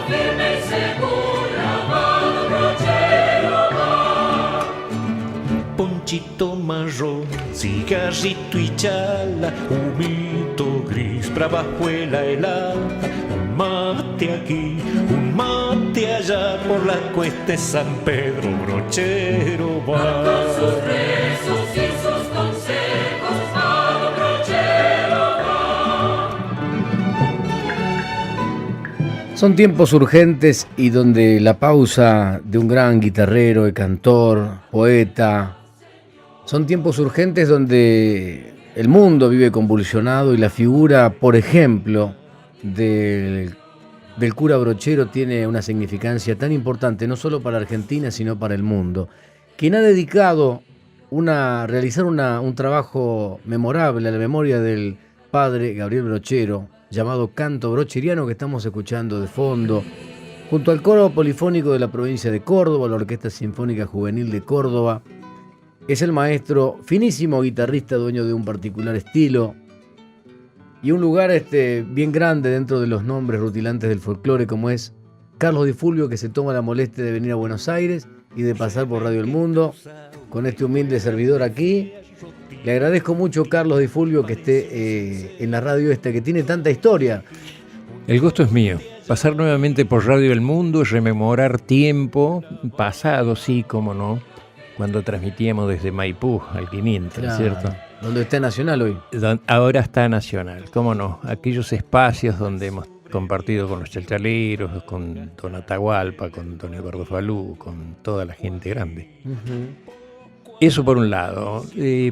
firme y segura, va, brochero va. Ponchito marrón, cigarrito y chala, humito gris, bravajuela helada, un mate aquí, un mate allá, por la cuesta de San Pedro, brochero va. Con sus rezos y sus consejos, va, brochero va. Son tiempos urgentes y donde la pausa de un gran guitarrero, cantor, poeta. Son tiempos urgentes donde el mundo vive convulsionado y la figura, por ejemplo, del cura brochero tiene una significancia tan importante, no solo para Argentina, sino para el mundo. Quien ha dedicado realizar un trabajo memorable a la memoria del padre Gabriel Brochero, llamado Canto Brocheriano, que estamos escuchando de fondo, junto al coro polifónico de la provincia de Córdoba, la Orquesta Sinfónica Juvenil de Córdoba. Es el maestro, finísimo guitarrista, dueño de un particular estilo y un lugar bien grande dentro de los nombres rutilantes del folclore, como es Carlos Di Fulvio, que se toma la molestia de venir a Buenos Aires y de pasar por Radio El Mundo con este humilde servidor aquí. Le agradezco mucho, Carlos Di Fulvio, que esté en la radio que tiene tanta historia. El gusto es mío. Pasar nuevamente por Radio El Mundo, rememorar tiempo pasado, sí, cómo no, cuando transmitíamos desde Maipú al 500, claro, ¿cierto? Donde está Nacional hoy. Ahora está Nacional, cómo no. Aquellos espacios donde hemos compartido con los chalchaleros, con don Atahualpa, con don Eduardo Falú, con toda la gente grande. Eso por un lado.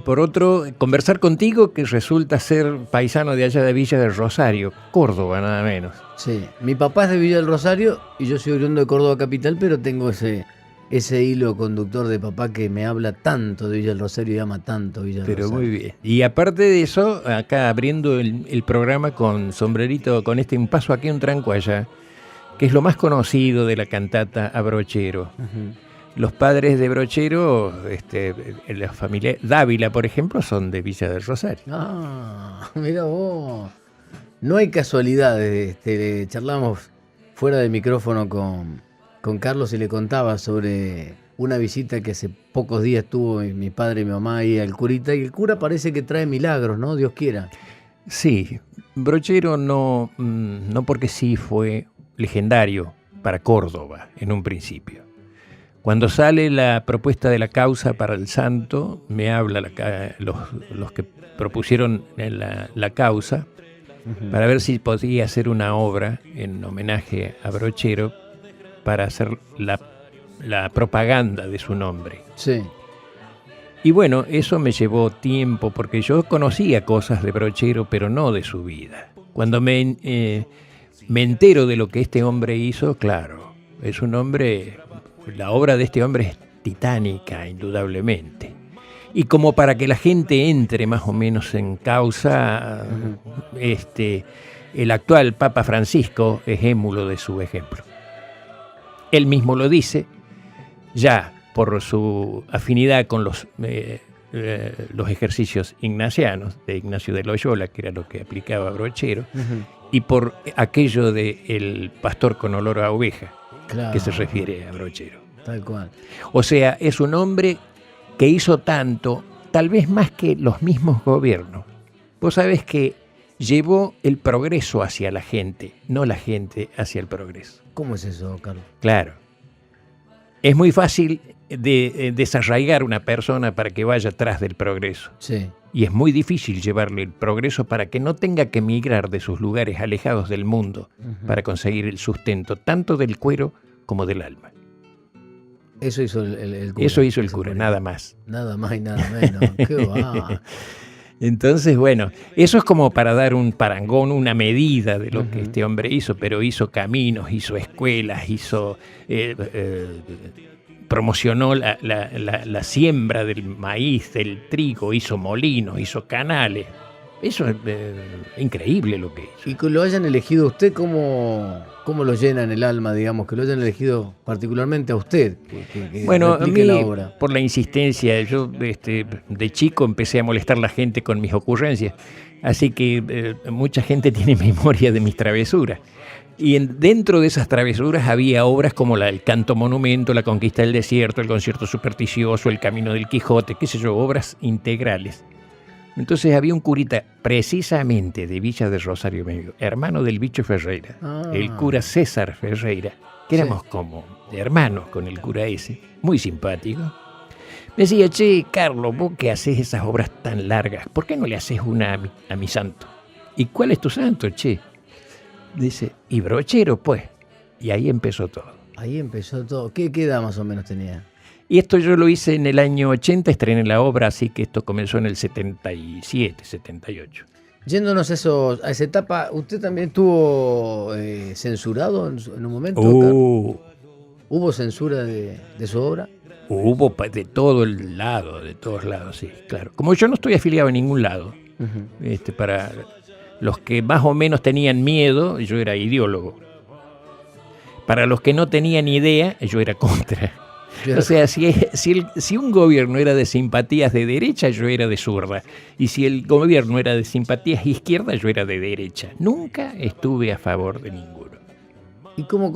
Por otro, conversar contigo, que resulta ser paisano de allá de Villa del Rosario, Córdoba, nada menos. Sí, mi papá es de Villa del Rosario y yo soy oriundo de Córdoba capital, pero tengo ese hilo conductor de papá que me habla tanto de Villa del Rosario y ama tanto Villa del Rosario. Pero muy bien. Y aparte de eso, acá abriendo el programa con sombrerito, con un paso aquí, un tranco allá, que es lo más conocido de la cantata a Brochero. Los padres de Brochero, la familia Dávila, por ejemplo, son de Villa del Rosario. Ah, mira vos. No hay casualidades. Charlamos fuera del micrófono con Carlos y le contaba sobre una visita que hace pocos días tuvo mi padre y mi mamá ahí al curita, y el cura parece que trae milagros, ¿no? Dios quiera. Sí, Brochero no porque sí fue legendario para Córdoba en un principio. Cuando sale la propuesta de la causa para el santo, me habla los que propusieron la causa para ver si podía hacer una obra en homenaje a Brochero para hacer la propaganda de su nombre. Sí. Y bueno, eso me llevó tiempo, porque yo conocía cosas de Brochero, pero no de su vida. Cuando me entero de lo que este hombre hizo, claro, es un hombre, la obra de este hombre es titánica, indudablemente. Y como para que la gente entre más o menos en causa, el actual Papa Francisco es émulo de su ejemplo. Él mismo lo dice, ya por su afinidad con los ejercicios ignacianos de Ignacio de Loyola, que era lo que aplicaba Brochero, y por aquello de el pastor con olor a oveja, claro, que se refiere a Brochero. Tal cual. O sea, es un hombre que hizo tanto, tal vez más que los mismos gobiernos. Vos sabés que llevó el progreso hacia la gente, no la gente hacia el progreso. ¿Cómo es eso, Carlos? Claro. Es muy fácil de desarraigar una persona para que vaya atrás del progreso. Sí. Y es muy difícil llevarle el progreso para que no tenga que migrar de sus lugares alejados del mundo para conseguir el sustento tanto del cuero como del alma. Eso hizo el cura. Eso hizo el cura, nada más. Nada más y nada menos. ¿Qué va? Entonces, bueno, eso es como para dar un parangón, una medida de lo que este hombre hizo, pero hizo caminos, hizo escuelas, promocionó la siembra del maíz, del trigo, hizo molinos, hizo canales. Eso es increíble lo que hizo. Y que lo hayan elegido a usted, ¿cómo lo llena en el alma, digamos? Que lo hayan elegido particularmente a usted. Bueno, a mí, la obra. Por la insistencia, yo de chico empecé a molestar a la gente con mis ocurrencias. Así que mucha gente tiene memoria de mis travesuras. Y dentro de esas travesuras había obras como el Canto Monumento, La Conquista del Desierto, El Concierto Supersticioso, El Camino del Quijote, qué sé yo, obras integrales. Entonces había un curita precisamente de Villa de Rosario Medio, hermano del Bicho Ferreira, el cura César Ferreira, que éramos como hermanos con el cura ese, muy simpático. Me decía, che, Carlos, vos que haces esas obras tan largas, ¿por qué no le haces una a mi santo? ¿Y cuál es tu santo, che? Dice, y brochero, pues. Y ahí empezó todo. Ahí empezó todo. ¿Qué edad más o menos tenía? Y esto yo lo hice en el año 80, estrené la obra, así que esto comenzó en el 77, 78. Yéndonos a esa etapa, ¿usted también estuvo censurado en un momento? ¿Hubo censura de su obra? Hubo de todo el lado, de todos lados, sí, claro. Como yo no estoy afiliado a ningún lado, para los que más o menos tenían miedo, yo era ideólogo. Para los que no tenían idea, yo era contra. O sea, si un gobierno era de simpatías de derecha, yo era de zurda. Y si el gobierno era de simpatías izquierda, yo era de derecha. Nunca estuve a favor de ninguno. ¿Y cómo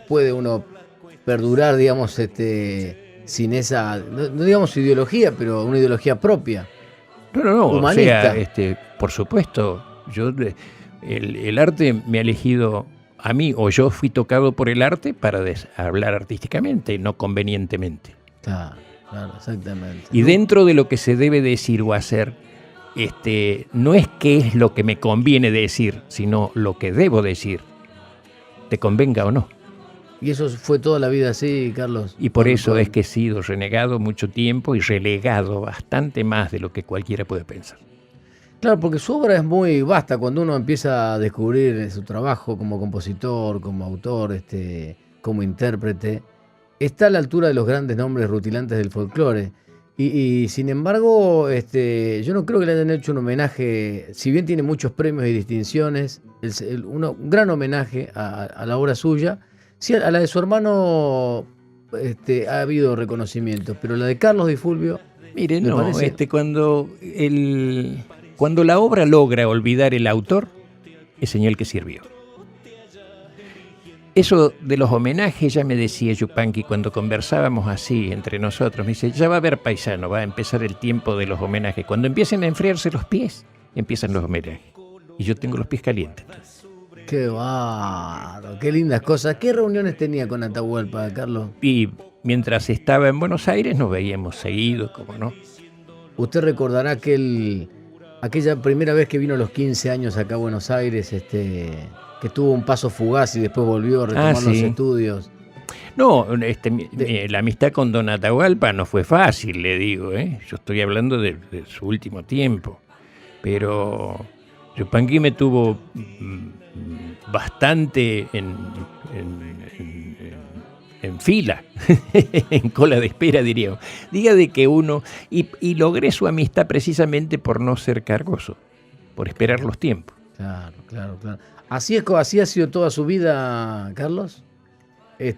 puede uno perdurar, digamos, sin esa, no digamos ideología, pero una ideología propia? No, humanista. O sea, por supuesto, el arte me ha elegido a mí, o yo fui tocado por el arte para hablar artísticamente, no convenientemente. Claro, exactamente. Y dentro de lo que se debe decir o hacer, no es qué es lo que me conviene decir, sino lo que debo decir, te convenga o no. Y eso fue toda la vida así, Carlos. Y por eso es que he sido renegado mucho tiempo y relegado bastante más de lo que cualquiera puede pensar. Claro, porque su obra es muy vasta. Cuando uno empieza a descubrir su trabajo como compositor, como autor, como intérprete, está a la altura de los grandes nombres rutilantes del folclore. Y sin embargo, yo no creo que le hayan hecho un homenaje, si bien tiene muchos premios y distinciones, un gran homenaje a la obra suya. Sí, a la de su hermano ha habido reconocimientos, pero la de Carlos Di Fulvio... Mire, no, cuando la obra logra olvidar el autor, es señal que sirvió. Eso de los homenajes, ya me decía Yupanqui cuando conversábamos así entre nosotros, me dice, ya va a haber paisano, va a empezar el tiempo de los homenajes. Cuando empiecen a enfriarse los pies, empiezan los homenajes. Y yo tengo los pies calientes. Qué bárbaro, qué lindas cosas. ¿Qué reuniones tenía con Atahualpa, Carlos? Y mientras estaba en Buenos Aires nos veíamos seguido, ¿cómo no? Usted recordará aquella primera vez que vino a los 15 años acá a Buenos Aires, que tuvo un paso fugaz y después volvió a retomar los estudios. No, la amistad con Don Atahualpa no fue fácil, le digo, ¿eh? Yo estoy hablando de su último tiempo. Pero Yupanqui me tuvo bastante en fila, en cola de espera, diríamos. Diga de que uno... Y logré su amistad precisamente por no ser cargoso, por esperar los tiempos. Claro. Así ha sido toda su vida, Carlos.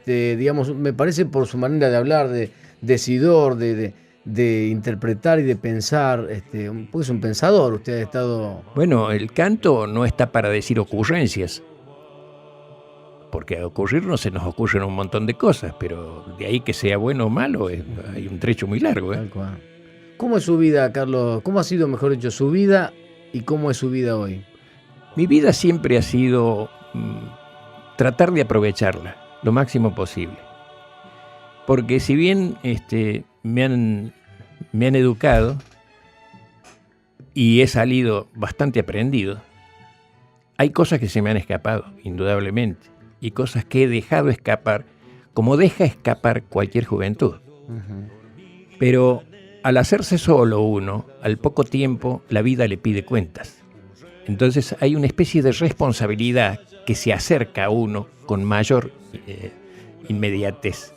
Digamos, me parece por su manera de hablar, de decidor, de interpretar y de pensar, pues es un pensador, usted ha estado... Bueno, el canto no está para decir ocurrencias, porque a ocurrirnos se nos ocurren un montón de cosas, pero de ahí que sea bueno o malo, hay un trecho muy largo. Tal cual. ¿Cómo es su vida, Carlos? ¿Cómo ha sido, mejor dicho, su vida y cómo es su vida hoy? Mi vida siempre ha sido tratar de aprovecharla lo máximo posible, porque si bien me han educado y he salido bastante aprendido, hay cosas que se me han escapado, indudablemente, y cosas que he dejado escapar, como deja escapar cualquier juventud. Pero al hacerse solo uno, al poco tiempo, la vida le pide cuentas. Entonces hay una especie de responsabilidad que se acerca a uno con mayor inmediatez.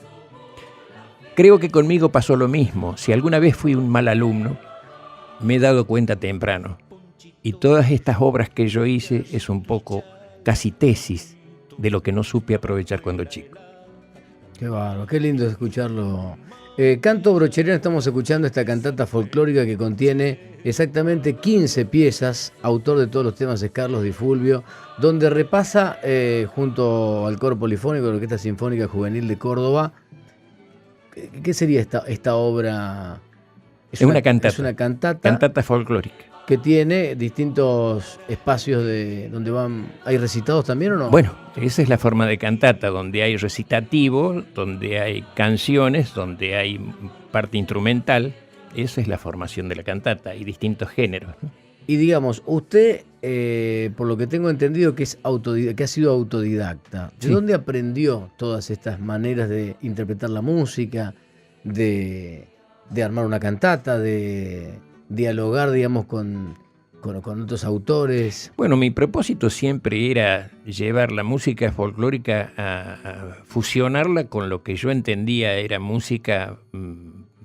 Creo que conmigo pasó lo mismo. Si alguna vez fui un mal alumno, me he dado cuenta temprano. Y todas estas obras que yo hice es un poco casi tesis de lo que no supe aprovechar cuando chico. Qué bárbaro, qué lindo escucharlo Canto Brocheriano, estamos escuchando esta cantata folclórica que contiene exactamente 15 piezas. Autor de todos los temas es Carlos Di Fulvio, donde repasa junto al coro polifónico de la Orquesta Sinfónica Juvenil de Córdoba. ¿Qué sería esta obra? Es una cantata. Es una cantata. Cantata folclórica. Que tiene distintos espacios donde hay recitados también, ¿o no? Bueno, esa es la forma de cantata, donde hay recitativo, donde hay canciones, donde hay parte instrumental. Esa es la formación de la cantata y distintos géneros, ¿no? Y digamos, usted, por lo que tengo entendido, que ha sido autodidacta. ¿De Sí. dónde aprendió todas estas maneras de interpretar la música, de armar una cantata, de dialogar, digamos, con otros autores? Bueno, mi propósito siempre era llevar la música folclórica a fusionarla con lo que yo entendía era música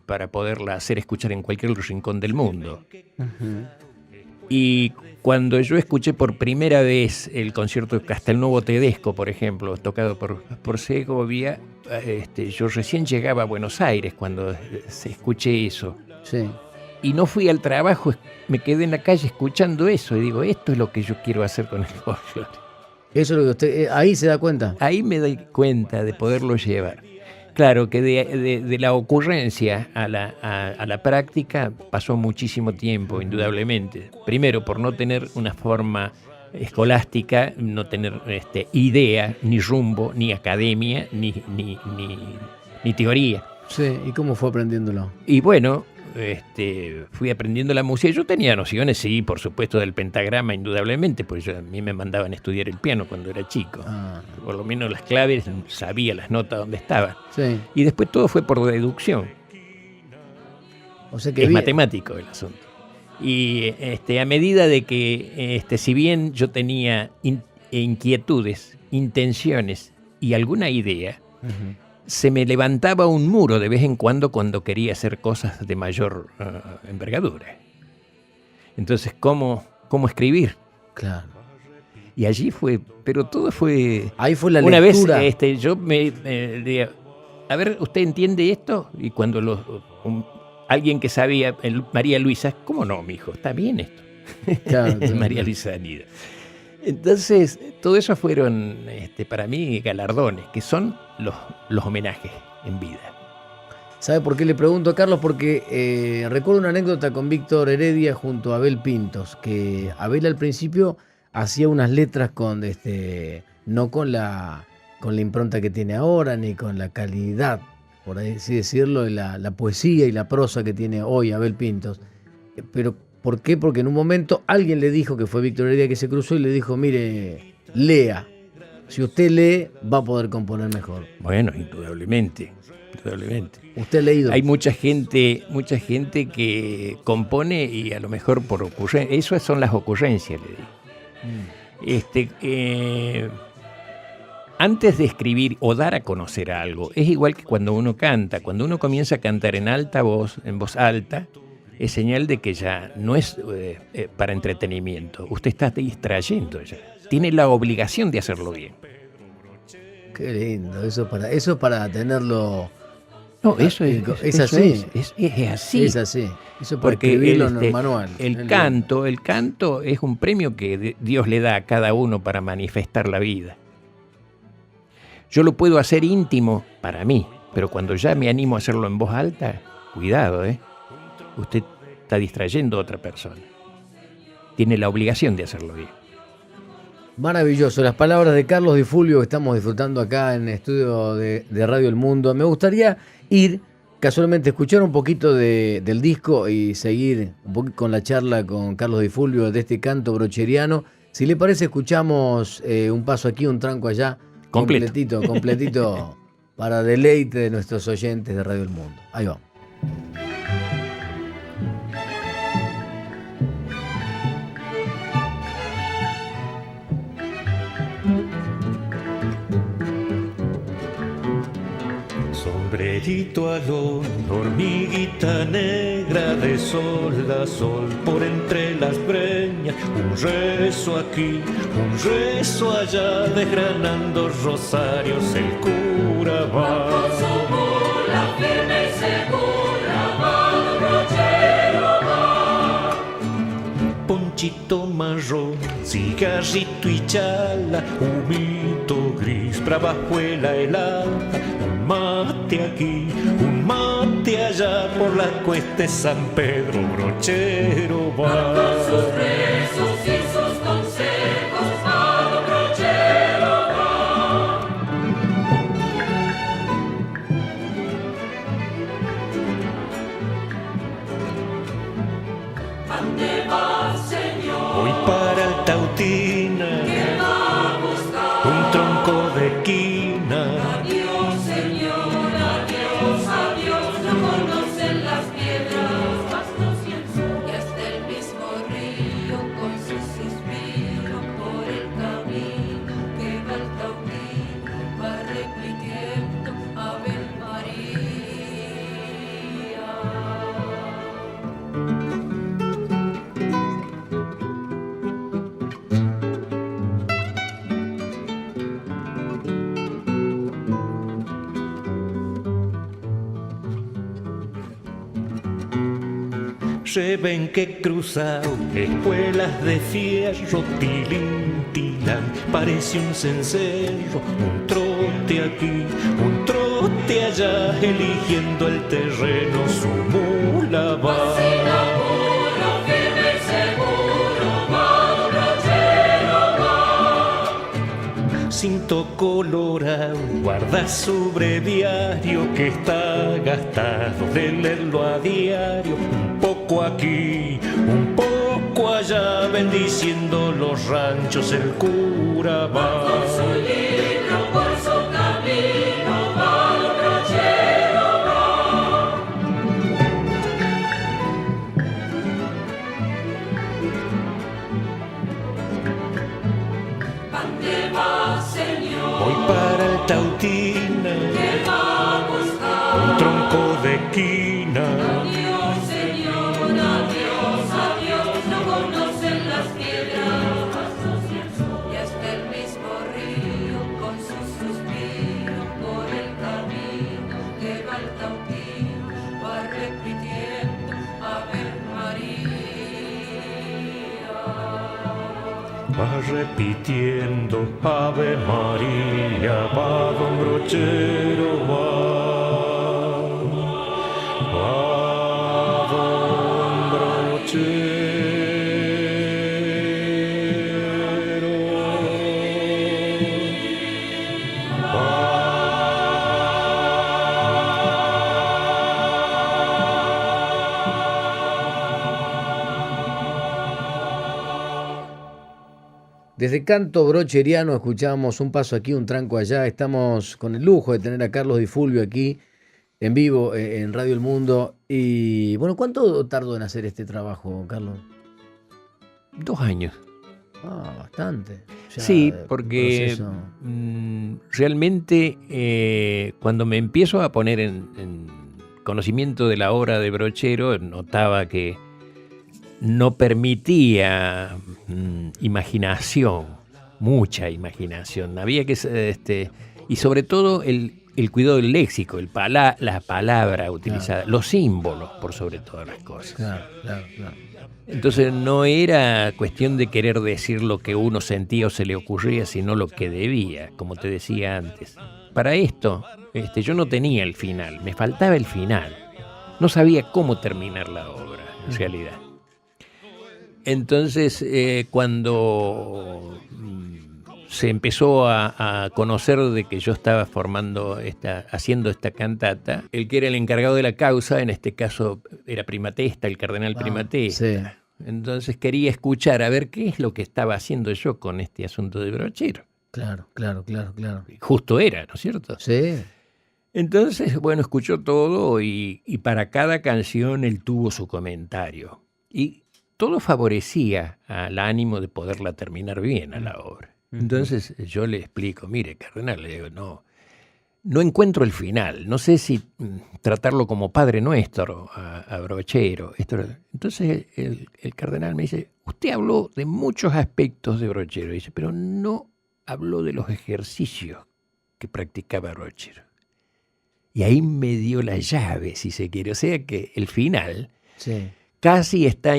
para poderla hacer escuchar en cualquier rincón del mundo. Uh-huh. Y cuando yo escuché por primera vez el concierto de Castelnuovo Tedesco, por ejemplo, tocado por Segovia, yo recién llegaba a Buenos Aires cuando escuché eso. Sí. Y no fui al trabajo, me quedé en la calle escuchando eso y digo, esto es lo que yo quiero hacer con el folclore. Eso es lo que usted, ahí se da cuenta. Ahí me doy cuenta de poderlo llevar. Claro que de la ocurrencia a la práctica pasó muchísimo tiempo, indudablemente. Primero, por no tener una forma escolástica, no tener idea, ni rumbo, ni academia, ni teoría. Sí, ¿y cómo fue aprendiéndolo? Y bueno, fui aprendiendo la música. Yo tenía nociones, sí, por supuesto, del pentagrama, indudablemente, pues a mí me mandaban a estudiar el piano cuando era chico. Ah. Por lo menos las claves, sabía las notas donde estaban. Sí. Y después todo fue por deducción. O sea que Es bien. matemático el asunto. Y a medida de que, si bien yo tenía inquietudes, intenciones y alguna idea, Uh-huh. se me levantaba un muro de vez en cuando quería hacer cosas de mayor envergadura. Entonces, ¿cómo escribir? Claro. Y allí fue, pero todo fue... Ahí fue la Una lectura. vez yo me decía, a ver, ¿usted entiende esto? Y cuando alguien que sabía, María Luisa, ¿cómo no, mijo? Está bien esto. Claro, claro, María claro. Luisa Anida. Entonces, todo eso fueron para mí galardones, que son los homenajes en vida. ¿Sabe por qué le pregunto, Carlos? Porque recuerdo una anécdota con Víctor Heredia junto a Abel Pintos, que Abel al principio hacía unas letras no con la impronta que tiene ahora, ni con la calidad, por así decirlo, de la poesía y la prosa que tiene hoy Abel Pintos. Pero, ¿por qué? Porque en un momento alguien le dijo, que fue Víctor Heredia que se cruzó, y le dijo, mire, lea. Si usted lee, va a poder componer mejor. Bueno, indudablemente. Usted ha leído. Hay mucha gente que compone y a lo mejor por ocurrencia. Eso son las ocurrencias, le digo. Antes de escribir o dar a conocer algo, es igual que cuando uno canta. Cuando uno comienza a cantar en alta voz, en voz alta, es señal de que ya no es para entretenimiento. Usted está distrayendo ya. Tiene la obligación de hacerlo bien. Qué lindo, eso para tenerlo. No, eso es así. Es así. Es así. Eso para Porque escribirlo en el manual. El canto es un premio que Dios le da a cada uno para manifestar la vida. Yo lo puedo hacer íntimo para mí, pero cuando ya me animo a hacerlo en voz alta, cuidado, usted está distrayendo a otra persona. Tiene la obligación de hacerlo bien. Maravilloso, las palabras de Carlos Di Fulvio que estamos disfrutando acá en el estudio de Radio El Mundo. Me gustaría ir, casualmente, escuchar un poquito del disco y seguir un poquito con la charla con Carlos Di Fulvio de este canto brocheriano. Si le parece, escuchamos un paso aquí, un tranco allá, completito, para deleite de nuestros oyentes de Radio El Mundo. Ahí vamos. Sombrerito alón, hormiguita negra de sol a sol por entre las breñas, un rezo aquí, un rezo allá, desgranando rosarios el cura va. Con su mula firme y segura. Mosquito marrón, cigarrito y chala, humito gris, bravajuela helada, un mate aquí, un mate allá, por las cuestas San Pedro brochero va. Con sus rezos y sus consejos, a lo brochero va. ¿Ande va, señor? Voy para Altautina, ¿Qué va a buscar? un tronco de quina. Adiós, señor, adiós, adiós. No conocen las piedras, pastos y el sol. Y hasta el mismo río con su suspiro por el camino que va al Taurino va repitiendo Ave María. Rebenque cruzado, espuelas de fierro, tilintilán, parece un cencerro, un trote aquí, un trote allá, eligiendo el terreno, su mula va. Sin apuro, firme y seguro, va don brochero va. Cinto colorado, guarda su breviario que está gastado de leerlo a diario. Un poco aquí, un poco allá, bendiciendo los ranchos el cura va. Con su libro por su camino va don brochero va. ¿Ande va, señor? Voy para Altautina, ¿Qué va a buscar? un tronco de quina. Adiós, señor, adiós, adiós. No conocen las piedras, pastos y el sol. Y hasta el mismo río con su suspiro por el camino que va al Taurino va repitiendo Ave María. Va repitiendo Ave María, va don brochero va. Va don brochero Desde Canto Brocheriano escuchamos un paso aquí, un tranco allá. Estamos con el lujo de tener a Carlos Di Fulvio aquí en vivo en Radio El Mundo. Y bueno, ¿cuánto tardó en hacer este trabajo, Carlos? 2 años. Ah, bastante. Ya Sí, de porque proceso. realmente cuando me empiezo a poner en conocimiento de la obra de Brochero, notaba que no permitía imaginación, mucha imaginación. Había que, y sobre todo el cuidado del léxico, la palabra utilizada, los símbolos por sobre todas las cosas. Claro, claro, claro. Entonces no era cuestión de querer decir lo que uno sentía o se le ocurría, sino lo que debía, como te decía antes. Para esto, yo no tenía el final, me faltaba el final. No sabía cómo terminar la obra, en realidad. Entonces, cuando se empezó a conocer de que yo estaba haciendo esta cantata, el que era el encargado de la causa, en este caso era Primatesta, el cardenal Primatesta. Sí. Entonces quería escuchar a ver qué es lo que estaba haciendo yo con este asunto de Brochero. Claro, claro, claro, claro. Justo era, ¿no es cierto? Sí. Entonces, bueno, escuchó todo y para cada canción él tuvo su comentario. Y todo favorecía al ánimo de poderla terminar bien a la obra. Entonces yo le explico, mire, cardenal, le digo, no encuentro el final, no sé si tratarlo como Padre Nuestro a Brochero. Entonces el cardenal me dice, usted habló de muchos aspectos de Brochero, dice, pero no habló de los ejercicios que practicaba Brochero. Y ahí me dio la llave, si se quiere. O sea que el final Sí. casi está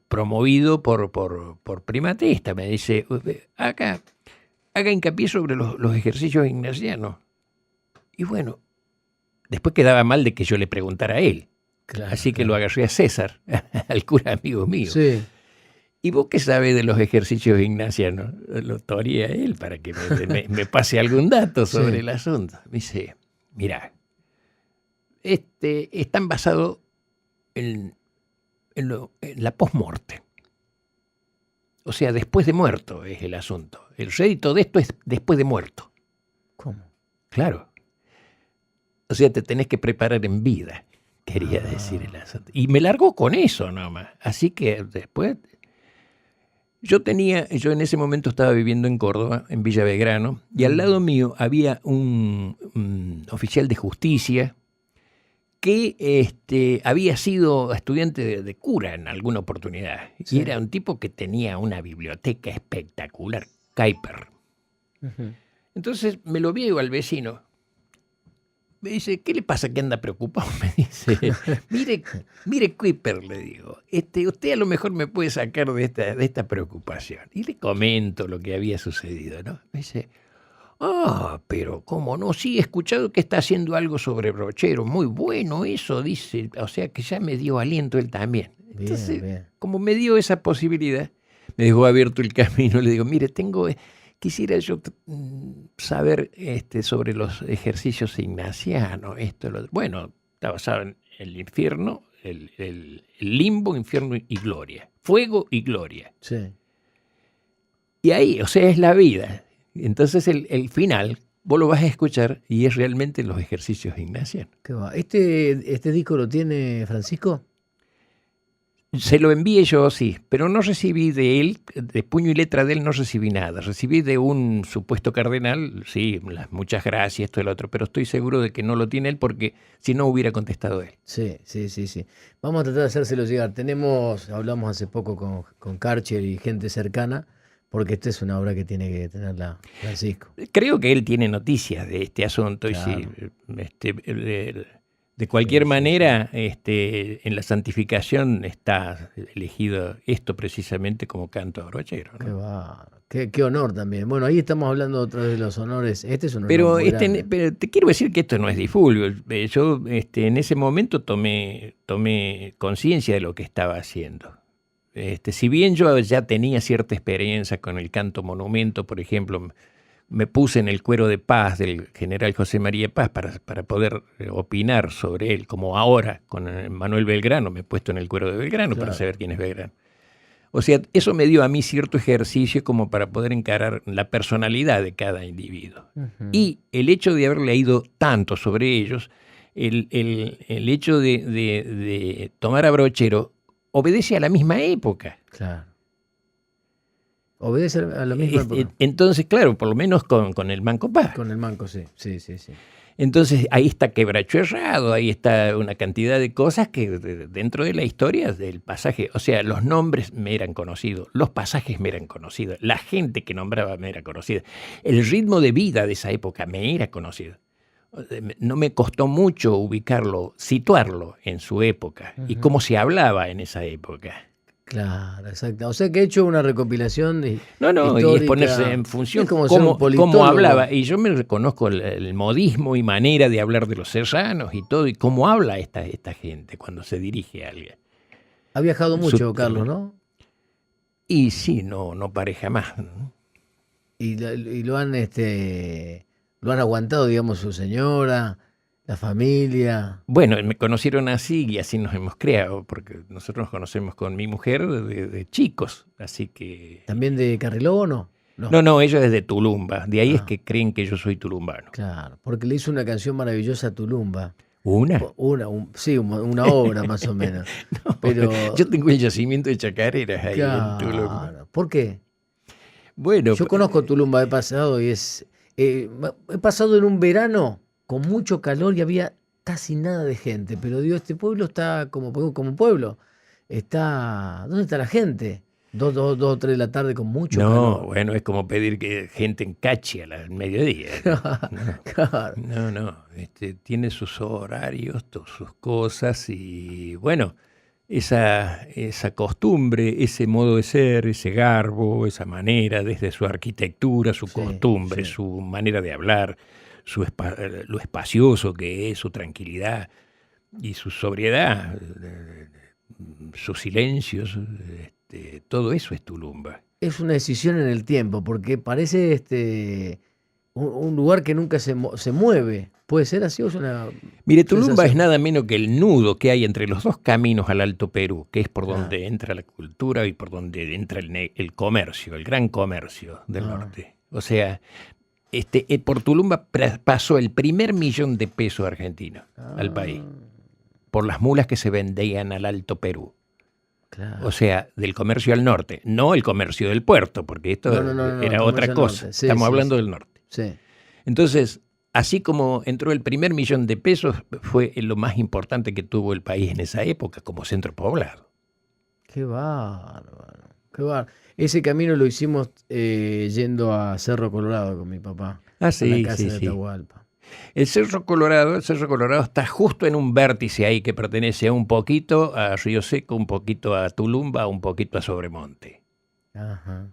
promovido por Primatesta. Me dice, haga hincapié sobre los ejercicios ignacianos. Y bueno, después quedaba mal de que yo le preguntara a él. Claro, Así que claro. lo agarré a César, al cura amigo mío. Sí. ¿Y vos qué sabés de los ejercicios ignacianos? Lo toreé a él para que me pase algún dato sobre Sí. el asunto. Me dice, mirá, están basados en la post-morte. O sea, después de muerto es el asunto. El rédito de esto es después de muerto. ¿Cómo? Claro. O sea, te tenés que preparar en vida, quería decir el asunto. Y me largó con eso nomás. Así que después... Yo en ese momento estaba viviendo en Córdoba, en Villa Belgrano, y al lado mío había un oficial de justicia que había sido estudiante de cura en alguna oportunidad. Sí. Y era un tipo que tenía una biblioteca espectacular, Kuiper. Ujú. Entonces me lo veo al vecino. Me dice, ¿qué le pasa que anda preocupado? Me dice, mire Kuiper, le digo, usted a lo mejor me puede sacar de esta preocupación. Y le comento lo que había sucedido, ¿no? Me dice, pero cómo no, sí, he escuchado que está haciendo algo sobre Brochero, muy bueno eso, dice, o sea que ya me dio aliento él también. Bien, Entonces, bien. como me dio esa posibilidad, me dejó abierto el camino, le digo, mire, quisiera yo saber sobre los ejercicios ignacianos, esto, lo otro. Bueno, está basado en el infierno, el limbo, infierno y gloria, fuego y gloria. Sí. Y ahí, o sea, es la vida. Entonces el final, vos lo vas a escuchar y es realmente los ejercicios ignacianos. ¿Qué va? ¿Este disco lo tiene Francisco? Se lo envié yo, sí, pero no recibí de él, de puño y letra de él no recibí nada. Recibí de un supuesto cardenal, sí, muchas gracias, esto y lo otro, pero estoy seguro de que no lo tiene él porque si no hubiera contestado él. Sí. Vamos a tratar de hacérselo llegar. Hablamos hace poco con Karcher y gente cercana, porque esta es una obra que tiene que tenerla Francisco. Creo que él tiene noticias de este asunto Claro. y sí, de cualquier manera, en la santificación está elegido esto precisamente como canto a brochero, ¿no? Qué va. Qué honor también. Bueno, ahí estamos hablando otra vez de los honores. Este es un honor Pero, muy grande. pero te quiero decir que esto no es difulgo. Yo en ese momento tomé conciencia de lo que estaba haciendo. Si bien yo ya tenía cierta experiencia con el canto monumento, por ejemplo, me puse en el cuero de Paz del general José María Paz para poder opinar sobre él, como ahora con Manuel Belgrano, me he puesto en el cuero de Belgrano Claro. para saber quién es Belgrano. O sea, eso me dio a mí cierto ejercicio como para poder encarar la personalidad de cada individuo. Ujú. Y el hecho de haber leído tanto sobre ellos, el hecho de tomar a brochero, obedece a la misma época. Claro. Obedece a la misma época. Entonces, claro, por lo menos con el Manco Paz. Con el manco, sí. Entonces, ahí está Quebracho Errado, ahí está una cantidad de cosas que dentro de la historia del pasaje, o sea, los nombres me eran conocidos, los pasajes me eran conocidos, la gente que nombraba me era conocida, el ritmo de vida de esa época me era conocido. No me costó mucho ubicarlo, situarlo en su época y cómo se hablaba en esa época. Claro, exacto. O sea que he hecho una recopilación de No, y histórica. es ponerse en función Es como ser un cómo politólogo. hablaba. Y yo me reconozco el modismo y manera de hablar de los serranos y todo, y cómo habla esta gente cuando se dirige a alguien. Ha viajado mucho, Su- Carlos, ¿no? Y sí, no paré jamás, ¿no? Y lo han aguantado, digamos, su señora, la familia. Bueno, me conocieron así y así nos hemos creado, porque nosotros nos conocemos con mi mujer de chicos, así que... ¿También de Carrilobo o no? No, ella es de Tulumba, de ahí es Ah. que creen que yo soy tulumbano. Claro, porque le hizo una canción maravillosa a Tulumba. ¿Una? Una obra más o menos. Pero, Yo tengo el yacimiento de chacareras ahí en Tulumba. claro, ¿por qué? Bueno, Yo conozco Tulumba, he pasado y he pasado en un verano con mucho calor y había casi nada de gente, pero digo, este pueblo está como pueblo. ¿Dónde está la gente? 2 o 3 de la tarde con mucho no, calor. bueno, es como pedir que gente en Cachi al mediodía. Claro. No, tiene sus horarios, sus cosas y bueno, esa costumbre, ese modo de ser, ese garbo, esa manera, desde su arquitectura, su costumbre, su manera de hablar, lo espacioso que es, su tranquilidad y su sobriedad, sus silencios, todo eso es Tulumba. Es una decisión en el tiempo, porque parece un lugar que nunca se mueve. ¿Puede ser así o es una Mire, Tulumba sensación? es nada menos que el nudo que hay entre los dos caminos al Alto Perú, que es por donde entra la cultura y por donde entra el comercio, el gran comercio del norte. O sea, por Tulumba pasó el primer millón de pesos argentinos al país, por las mulas que se vendían al Alto Perú. Claro. O sea, del comercio al norte, no el comercio del puerto, porque esto era otra cosa. Sí, Estamos hablando del norte. Sí. Entonces, así como entró el primer millón de pesos, fue lo más importante que tuvo el país en esa época como centro poblado. Qué bárbaro, qué bárbaro. Ese camino lo hicimos yendo a Cerro Colorado con mi papá. Ah, a sí, la casa sí, de sí. Atahualpa. El Cerro Colorado está justo en un vértice ahí que pertenece un poquito a Río Seco, un poquito a Tulumba, un poquito a Sobremonte. Ajá.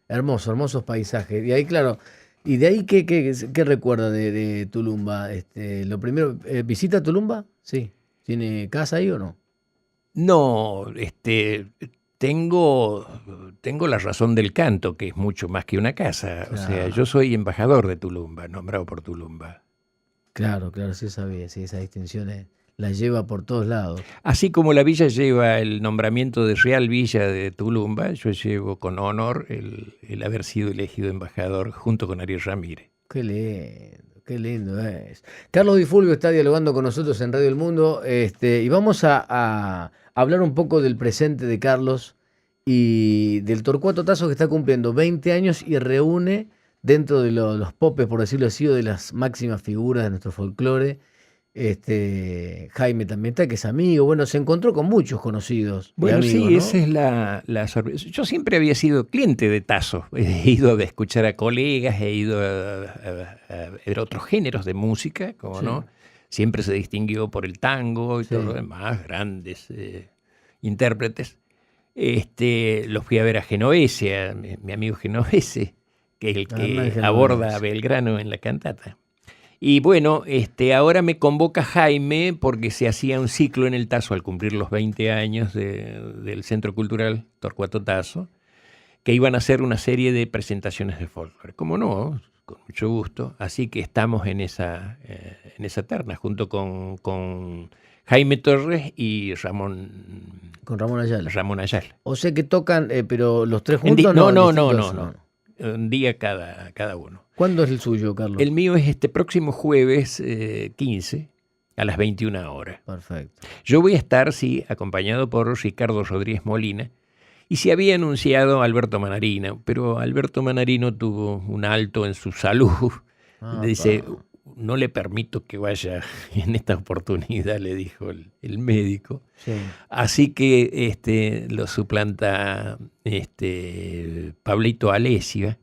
Hermosos paisajes. Y ahí, claro, y de ahí, ¿qué recuerda de Tulumba? Lo primero, ¿visita Tulumba? Sí. ¿Tiene casa ahí o no? No, tengo la razón del canto, que es mucho más que una casa. Claro. O sea, yo soy embajador de Tulumba, nombrado por Tulumba. Claro, sí sabía, sí, esas distinciones las lleva por todos lados. Así como la villa lleva el nombramiento de Real Villa de Tulumba, yo llevo con honor el haber sido elegido embajador junto con Ariel Ramírez. Qué lindo es. Carlos Di Fulvio está dialogando con nosotros en Radio El Mundo, y vamos a hablar un poco del presente de Carlos y del Torcuato Tasso, que está cumpliendo 20 años y reúne dentro de los popes, por decirlo así, o de las máximas figuras de nuestro folclore. Jaime también está, que es amigo. Bueno, se encontró con muchos conocidos. Bueno, amigos, sí, ¿no? esa es la sorpresa. Yo siempre había sido cliente de Tasso. He ido a escuchar a colegas, he ido a ver otros géneros de música, como Sí. no. Siempre se distinguió por el tango y Sí. todo lo demás, grandes intérpretes. Los fui a ver a Genovese, a mi amigo Genovese, que es el que Genovese. aborda a Belgrano en la cantata. Y bueno, ahora me convoca Jaime porque se hacía un ciclo en el Tasso al cumplir los 20 años del Centro Cultural Torcuato Tasso, que iban a hacer una serie de presentaciones de folclore. ¿Cómo no? Con mucho gusto. Así que estamos en esa terna, junto con Jaime Torres y Con Ramón Ayala. Ramón Ayala. O sea que tocan, pero los tres juntos. No. distintos, Un día cada uno. ¿Cuándo es el suyo, Carlos? El mío es este próximo jueves 15 a las 21 horas. Perfecto. Yo voy a estar, sí, acompañado por Ricardo Rodríguez Molina, y se había anunciado Alberto Manarino, pero Alberto Manarino tuvo un alto en su salud. Dice, no le permito que vaya en esta oportunidad, le dijo el médico. Sí. Así que lo suplanta Pablito Alesia,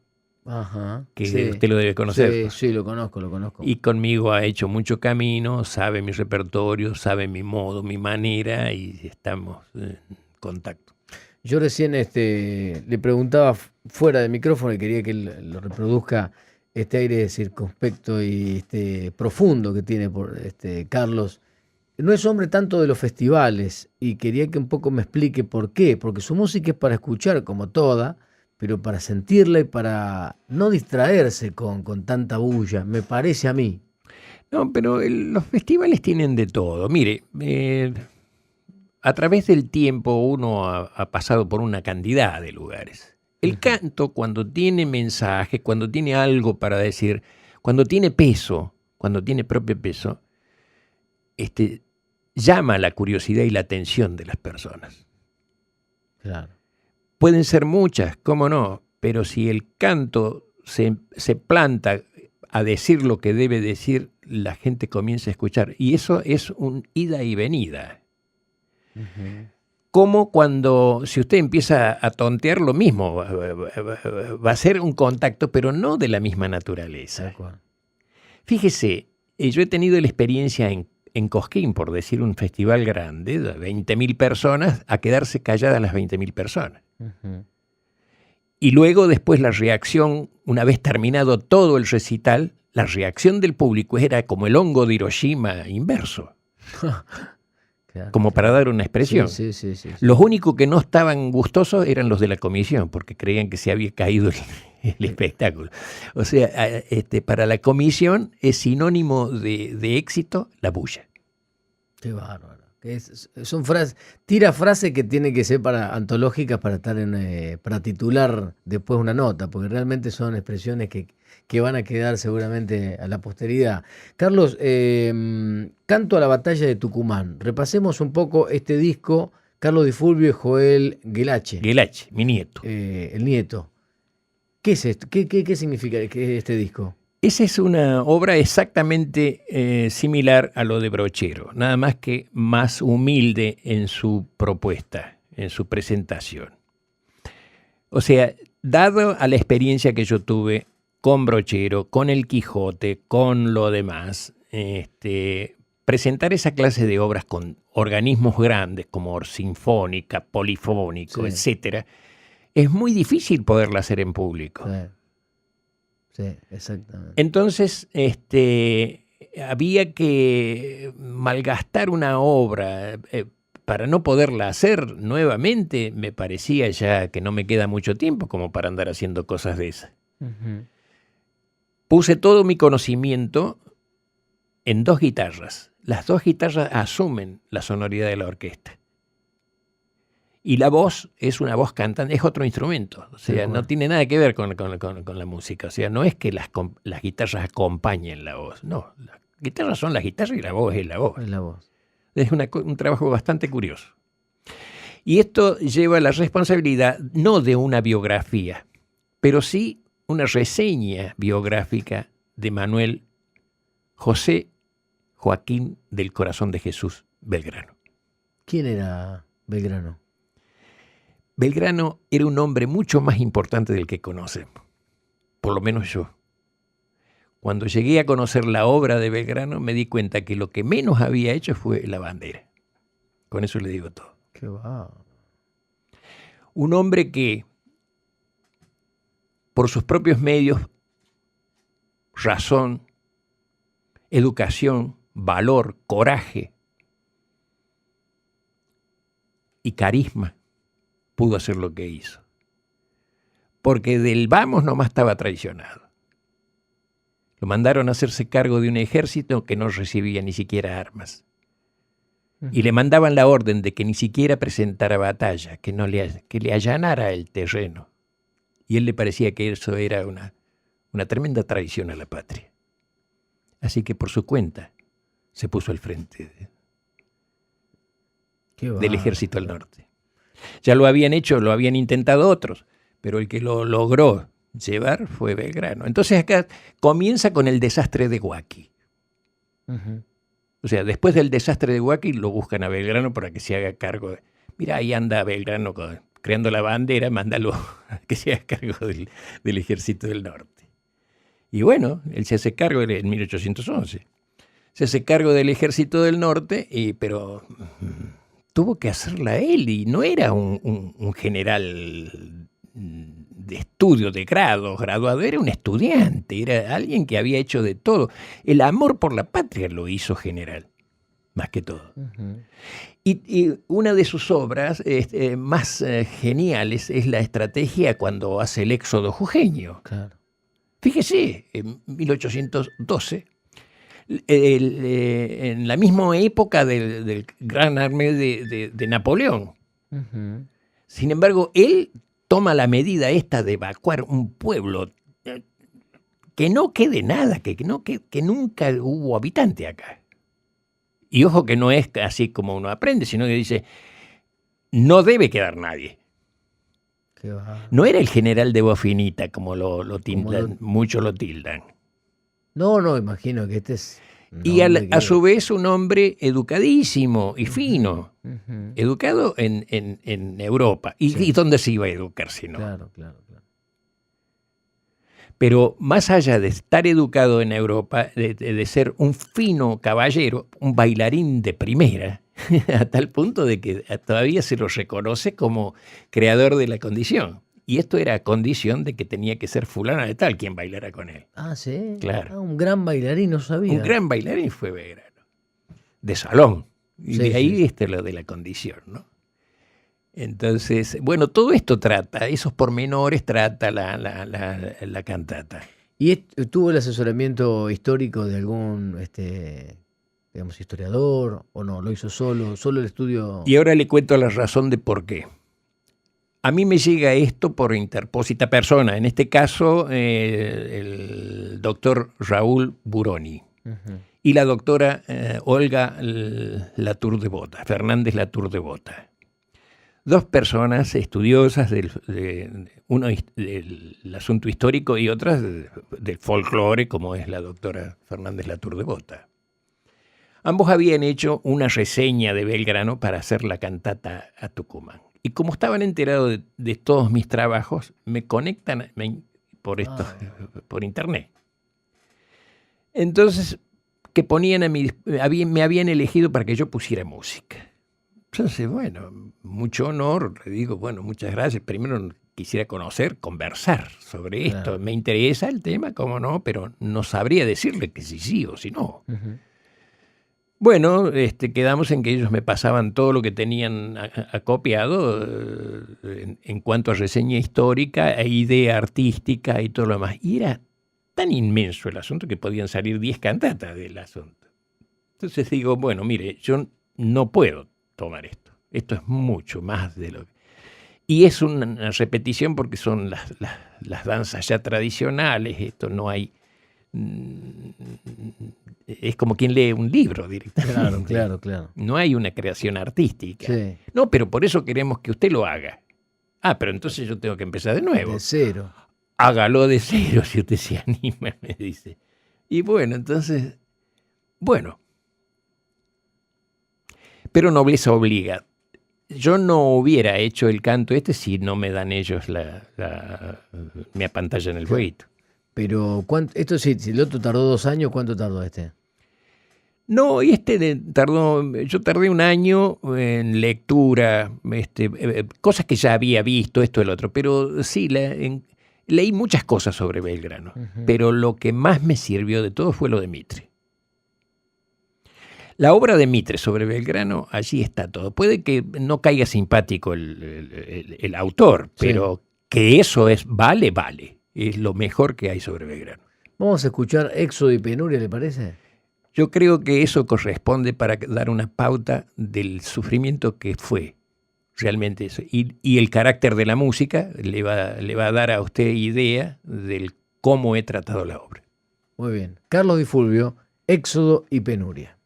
Ajá. que sí. usted lo debe conocer. Sí, lo conozco. Y conmigo ha hecho mucho camino, sabe mi repertorio, sabe mi modo, mi manera, y estamos en contacto. Yo recién le preguntaba fuera de micrófono y quería que él lo reproduzca, este aire circunspecto y profundo que tiene por Carlos. No es hombre tanto de los festivales y quería que un poco me explique por qué. Porque su música es para escuchar como toda, pero para sentirla y para no distraerse con tanta bulla, me parece a mí. No, pero los festivales tienen de todo. Mire, a través del tiempo uno ha pasado por una cantidad de lugares. El canto, cuando tiene mensaje, cuando tiene algo para decir, cuando tiene peso, cuando tiene propio peso, llama la curiosidad y la atención de las personas. Claro. Pueden ser muchas, cómo no, pero si el canto se planta a decir lo que debe decir, la gente comienza a escuchar. Y eso es un ida y venida. Uh-huh. Como si usted empieza a tontear, lo mismo, va a ser un contacto, pero no de la misma naturaleza. Tal cual. Fíjese, yo he tenido la experiencia en Cosquín, por decir un festival grande, de 20.000 personas, a quedarse calladas las 20.000 personas. Ujú. Y luego después la reacción, una vez terminado todo el recital, la reacción del público era como el hongo de Hiroshima inverso, Claro, como para dar una expresión. Sí, sí, sí, sí. Los únicos que no estaban gustosos eran los de la comisión, porque creían que se había caído el espectáculo. O sea, para la comisión es sinónimo de éxito la bulla. Qué bárbaro. Son frases, tira frases que tienen que ser para antológicas para estar para titular después una nota, porque realmente son expresiones que van a quedar seguramente a la posteridad. Carlos, Canto a la batalla de Tucumán. Repasemos un poco este disco, Carlos Di Fulvio y Joel Guelache, Guelache, mi nieto. el nieto. ¿Qué es esto? ¿Qué significa este disco? Esa es una obra exactamente similar a lo de Brochero, nada más que más humilde en su propuesta, en su presentación. O sea, dado a la experiencia que yo tuve con Brochero, con El Quijote, con lo demás, presentar esa clase de obras con organismos grandes como sinfónica, polifónico, Sí. etcétera, es muy difícil poderla hacer en público. Sí, exactamente. Entonces, había que malgastar una obra para no poderla hacer nuevamente. Me parecía ya que no me queda mucho tiempo como para andar haciendo cosas de esas. Ujú. Puse todo mi conocimiento en 2 guitarras. Las 2 guitarras asumen la sonoridad de la orquesta. Y la voz es una voz cantante, es otro instrumento. O sea, no tiene nada que ver con la música. O sea, no es que las guitarras acompañen la voz. No, las guitarras son las guitarras y la voz es la voz. Es la voz. Es un trabajo bastante curioso. Y esto lleva la responsabilidad no de una biografía, pero sí una reseña biográfica de Manuel José Joaquín del Corazón de Jesús Belgrano. ¿Quién era Belgrano? Belgrano era un hombre mucho más importante del que conocemos, por lo menos yo. Cuando llegué a conocer la obra de Belgrano me di cuenta que lo que menos había hecho fue la bandera. Con eso le digo todo. Qué va. Un hombre que, por sus propios medios, razón, educación, valor, coraje y carisma, pudo hacer lo que hizo. Porque del vamos nomás estaba traicionado. Lo mandaron a hacerse cargo de un ejército que no recibía ni siquiera armas. Y le mandaban la orden de que ni siquiera presentara batalla, que le allanara el terreno. Y él le parecía que eso era una tremenda traición a la patria. Así que por su cuenta se puso al frente del ejército del norte. Ya lo habían hecho, lo habían intentado otros, pero el que lo logró llevar fue Belgrano. Entonces acá comienza con el desastre de Huaki. Uh-huh. O sea, después del desastre de Huaki lo buscan a Belgrano para que se haga cargo. Mira, ahí anda Belgrano creando la bandera, mándalo a que se haga cargo del ejército del norte. Y bueno, él se hace cargo en 1811. Se hace cargo del ejército del norte, pero tuvo que hacerla él y no era un general de estudio, de graduado, era un estudiante, era alguien que había hecho de todo. El amor por la patria lo hizo general, más que todo. Uh-huh. Y una de sus obras más geniales es la estrategia cuando hace el éxodo jujeño. Claro. Fíjese, en 1812, en la misma época del gran armée de Napoleón. Uh-huh. Sin embargo, él toma la medida esta de evacuar un pueblo que no quede nada, que nunca hubo habitante acá. Y ojo que no es así como uno aprende, sino que dice, no debe quedar nadie. No era el general de voz finita, como lo tildan, muchos lo tildan. No, imagino que este es... Y a su vez un hombre educadísimo y fino, Uh-huh. educado en Europa. ¿Y dónde se iba a educar si no? Claro. Pero más allá de estar educado en Europa, de ser un fino caballero, un bailarín de primera, a tal punto de que todavía se lo reconoce como creador de la condición. Y esto era a condición de que tenía que ser fulano de tal quien bailara con él. Ah, sí. Claro. Ah, un gran bailarín, no sabía. Un gran bailarín fue Belgrano, de salón. Y Sí, de ahí sí. lo de la condición, ¿no? Entonces, bueno, todo esto trata, esos pormenores trata la cantata. ¿Y tuvo el asesoramiento histórico de algún, digamos, historiador o no? ¿Lo hizo solo el estudio? Y ahora le cuento la razón de por qué. A mí me llega esto por interpósita persona, en este caso el doctor Raúl Buroni Ujú. y la doctora Olga Latour de Bota, Fernández Latour de Bota. Dos personas estudiosas uno del asunto histórico y otras del folclore, como es la doctora Fernández Latour de Bota. Ambos habían hecho una reseña de Belgrano para hacer la cantata a Tucumán. Y como estaban enterados de todos mis trabajos, me conectan por internet. Entonces, que ponían me habían elegido para que yo pusiera música. Entonces, bueno, mucho honor, le digo, bueno, muchas gracias. Primero quisiera conversar sobre esto. Claro. Me interesa el tema, cómo no, pero no sabría decirle que sí o si no. Ujú. Bueno, quedamos en que ellos me pasaban todo lo que tenían acopiado en cuanto a reseña histórica e idea artística y todo lo demás. Y era tan inmenso el asunto que podían salir 10 cantatas del asunto. Entonces digo, bueno, mire, yo no puedo tomar esto. Esto es mucho más de lo que... Y es una repetición porque son las danzas ya tradicionales, esto no hay... Es como quien lee un libro directamente. Claro. No hay una creación artística. Sí. No, pero por eso queremos que usted lo haga. Ah, pero entonces yo tengo que empezar de nuevo. De cero. Hágalo de cero si usted se anima, me dice. Y bueno, entonces, bueno. Pero nobleza obliga. Yo no hubiera hecho el canto si no me dan ellos me apantallan el jueguito. Pero, esto sí, si el otro tardó 2 años, ¿cuánto tardó este? No, y yo tardé 1 año en lectura, cosas que ya había visto, esto, el otro, pero sí, leí muchas cosas sobre Belgrano, pero lo que más me sirvió de todo fue lo de Mitre. La obra de Mitre sobre Belgrano, allí está todo. Puede que no caiga simpático el autor, pero que eso vale. Es lo mejor que hay sobre Belgrano. Vamos a escuchar Éxodo y Penuria, ¿le parece? Yo creo que eso corresponde para dar una pauta del sufrimiento que fue realmente eso. Y el carácter de la música le va a dar a usted idea del cómo he tratado la obra. Muy bien. Carlos Di Fulvio, Éxodo y Penuria.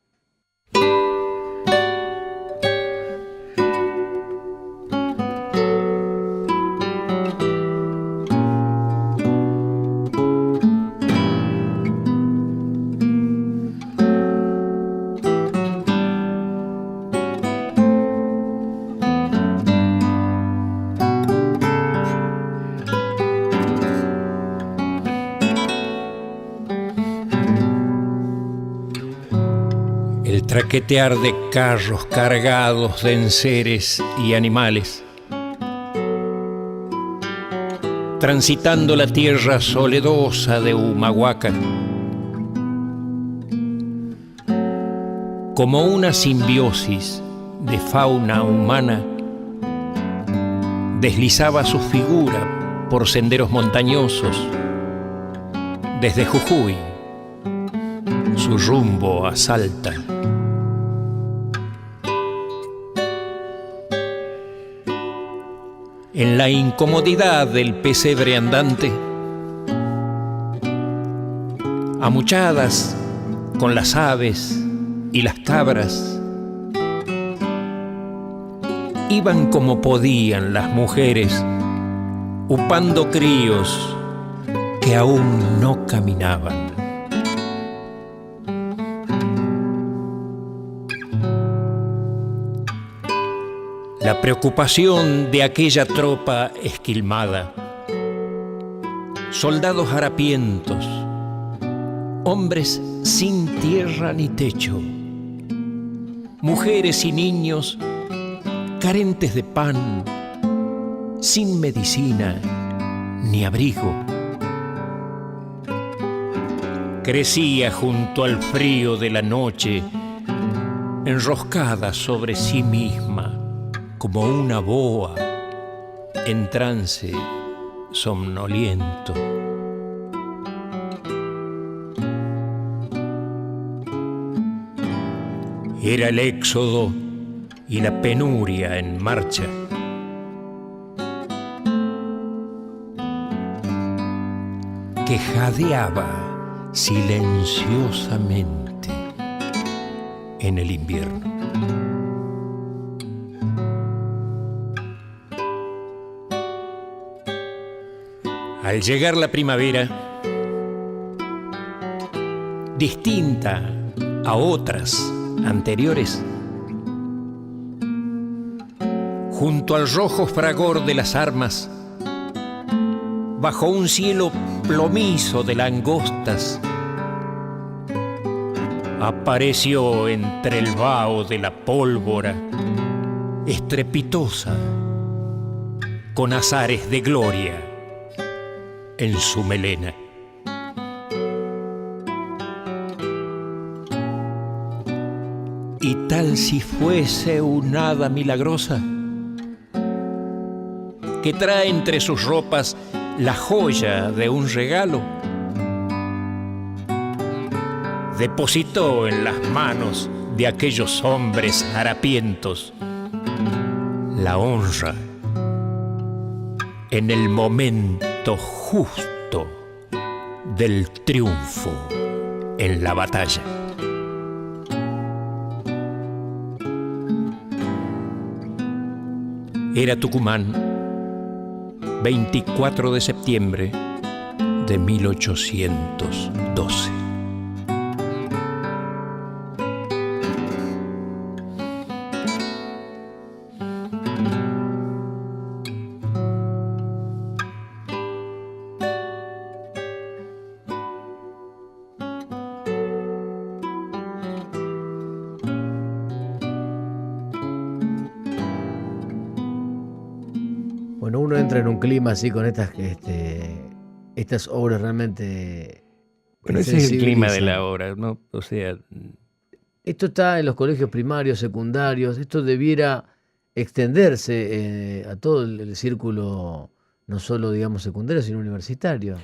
El traquetear de carros cargados de enseres y animales, transitando la tierra soledosa de Humahuaca, como una simbiosis de fauna humana, deslizaba su figura por senderos montañosos, desde Jujuy, su rumbo a Salta. En la incomodidad del pesebre andante, amuchadas con las aves y las cabras, iban como podían las mujeres, upando críos que aún no caminaban. La preocupación de aquella tropa esquilmada, soldados harapientos, hombres sin tierra ni techo, mujeres y niños carentes de pan, sin medicina ni abrigo. Crecía junto al frío de la noche, enroscada sobre sí misma, como una boa en trance somnoliento. Era el éxodo y la penuria en marcha. Que jadeaba silenciosamente en el invierno. Al llegar la primavera, distinta a otras anteriores, junto al rojo fragor de las armas, bajo un cielo plomizo de langostas, apareció entre el vaho de la pólvora, estrepitosa, con azares de gloria en su melena. Y tal si fuese un hada milagrosa, que trae entre sus ropas la joya de un regalo, depositó en las manos de aquellos hombres harapientos la honra en el momento justo del triunfo en la batalla. Era Tucumán, 24 de septiembre de 1812. Bueno, uno entra en un clima así con estas obras realmente. Bueno, ese es el clima de la obra, ¿no? O sea, esto está en los colegios primarios, secundarios. Esto debiera extenderse a todo el círculo, no solo, digamos, secundario, sino universitario.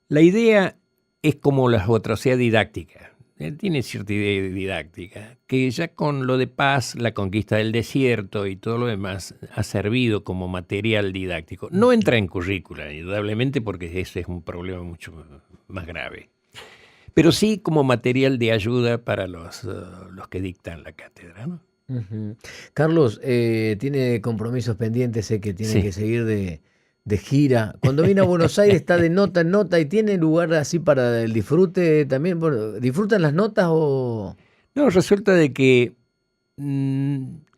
la idea es como las otras, o sea, didáctica. Tiene cierta idea didáctica, que ya con lo de paz, la conquista del desierto y todo lo demás ha servido como material didáctico. No entra en currícula, indudablemente, porque ese es un problema mucho más grave. Pero sí como material de ayuda para los que dictan la cátedra, ¿no? Uh-huh. Carlos, tiene compromisos pendientes, sé que tiene que seguir de gira. Cuando viene a Buenos Aires está de nota en nota y tiene lugar así para el disfrute también. Bueno, ¿disfrutan las notas o...? No, resulta de que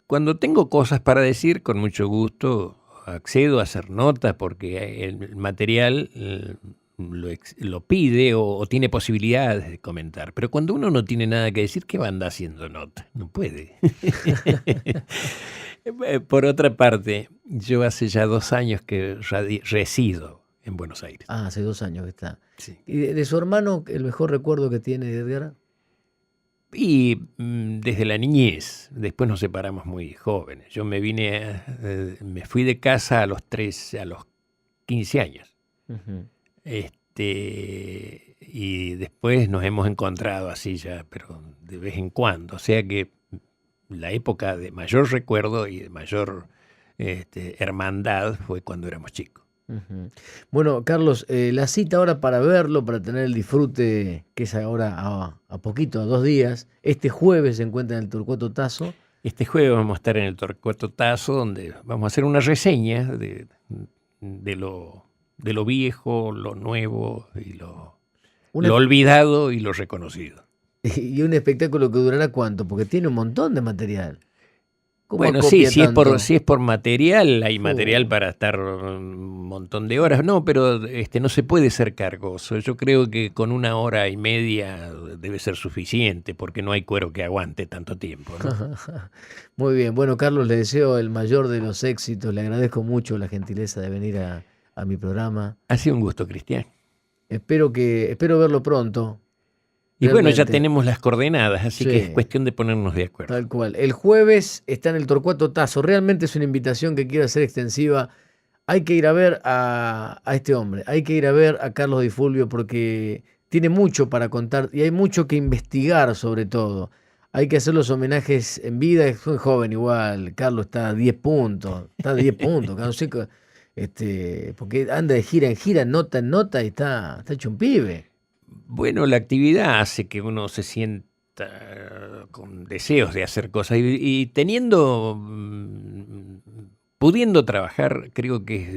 cuando tengo cosas para decir, con mucho gusto accedo a hacer notas porque el material lo pide o tiene posibilidades de comentar. Pero cuando uno no tiene nada que decir, ¿qué va a andar haciendo nota? No puede. Por otra parte, yo hace ya 2 años que resido en Buenos Aires. Ah, hace 2 años que está. Sí. ¿Y de su hermano, el mejor recuerdo que tiene de Edgar? Y desde la niñez, después nos separamos muy jóvenes. Yo me fui de casa a los 15 años. Uh-huh. Y después nos hemos encontrado así ya, pero de vez en cuando. O sea que la época de mayor recuerdo y de mayor hermandad fue cuando éramos chicos. Uh-huh. Bueno, Carlos, la cita ahora para verlo, para tener el disfrute, que es ahora a poquito, a 2 días. Este jueves se encuentra en el Torcuato Tasso. Este jueves vamos a estar en el Torcuato Tasso, donde vamos a hacer una reseña de lo viejo, lo nuevo, y lo olvidado y lo reconocido. ¿Y un espectáculo que durará cuánto? Porque tiene un montón de material. ¿Cómo Bueno, acopia sí, si es tanto? por material, hay Oh. material para estar un montón de horas. No, pero no se puede ser cargoso. Yo creo que con 1 hora y media debe ser suficiente, porque no hay cuero que aguante tanto tiempo, ¿no? Muy bien. Bueno, Carlos, le deseo el mayor de los éxitos. Le agradezco mucho la gentileza de venir a mi programa. Ha sido un gusto, Cristian. Espero verlo pronto. Y bueno, ya Realmente. tenemos las coordenadas, así que es Sí, cuestión de ponernos de acuerdo. tal cual. El jueves está en el Torcuato Tazo. Realmente es una invitación que quiero hacer extensiva. Hay que ir a ver a este hombre. Hay que ir a ver a Carlos Di Fulvio porque tiene mucho para contar y hay mucho que investigar sobre todo. Hay que hacer los homenajes en vida. Es muy joven igual. Carlos está a 10 puntos. Está a 10 puntos. No sé, porque anda de gira en gira, nota en nota y está hecho un pibe. Bueno, la actividad hace que uno se sienta con deseos de hacer cosas y pudiendo trabajar, creo que es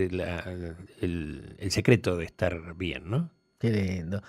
el secreto de estar bien, ¿no? Qué lindo.